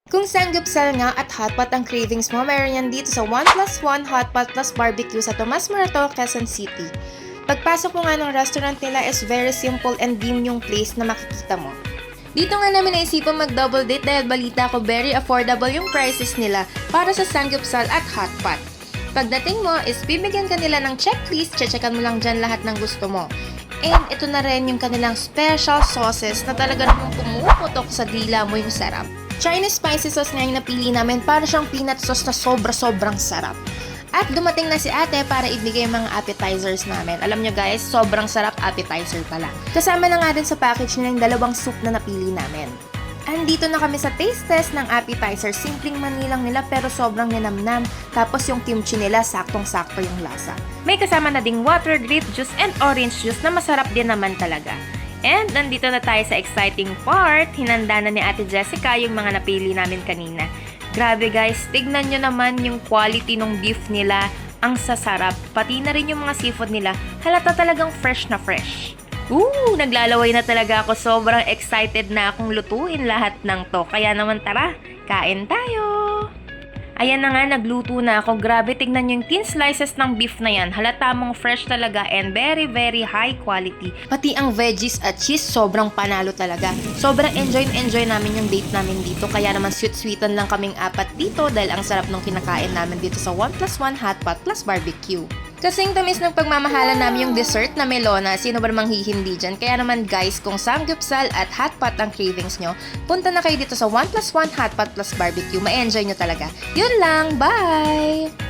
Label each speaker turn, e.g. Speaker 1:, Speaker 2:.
Speaker 1: Kung sanggupsal nga at hotpot ang cravings mo, meron yan dito sa 1+1 Hotpot plus Barbecue sa Tomas Morato, Quezon City. Pagpasok mo nga ng restaurant nila is very simple and dim yung place na makikita mo. Dito nga namin naisipang mag-double date dahil balita ko very affordable yung prices nila para sa sanggupsal at hotpot. Pagdating mo is bibigyan ka nila ng checklist, checkan mo lang dyan lahat ng gusto mo. And ito na rin yung kanilang special sauces na talaga namang pumuputok sa dila mo yung sarap. Chinese spicy sauce nga yung napili namin para siyang peanut sauce na sobrang sarap. At dumating na si ate para ibigay yung mga appetizers namin. Alam nyo guys, sobrang sarap appetizer pala. Kasama na nga din sa package nila yung dalawang soup na napili namin. Andito na kami sa taste test ng appetizer. Simpleng manilang nila pero sobrang ninamnam. Tapos yung kimchi nila, saktong-sakto yung lasa. May kasama na ding water, grape juice, and orange juice na masarap din naman talaga. And nandito na tayo sa exciting part. Hinanda na ni Ate Jessica yung mga napili namin kanina. Grabe guys, tignan nyo naman yung quality ng beef nila. Ang sasarap. Pati na rin yung mga seafood nila. Halata talagang fresh na fresh. Naglalaway na talaga ako. Sobrang excited na akong lutuin lahat ng to. Kaya naman tara, kain tayo! Ayan na nga, nagluto na ako. Grabe, tignan nyo yung thin slices ng beef na yan. Halata mong fresh talaga and very high quality. Pati ang veggies at cheese, sobrang panalo talaga. Sobrang enjoy namin yung date namin dito. Kaya naman sweet-sweetan lang kaming apat dito dahil ang sarap nung kinakain namin dito sa 1+1 Hotpot plus Barbecue. Kasing tamis ng pagmamahalan namin yung dessert na melona, sino ba namang hihindi dyan? Kaya naman guys, kung samgyupsal at hotpot ang cravings nyo, punta na kayo dito sa 1+1 Hotpot plus Barbecue. Ma-enjoy nyo talaga. Yun lang, bye!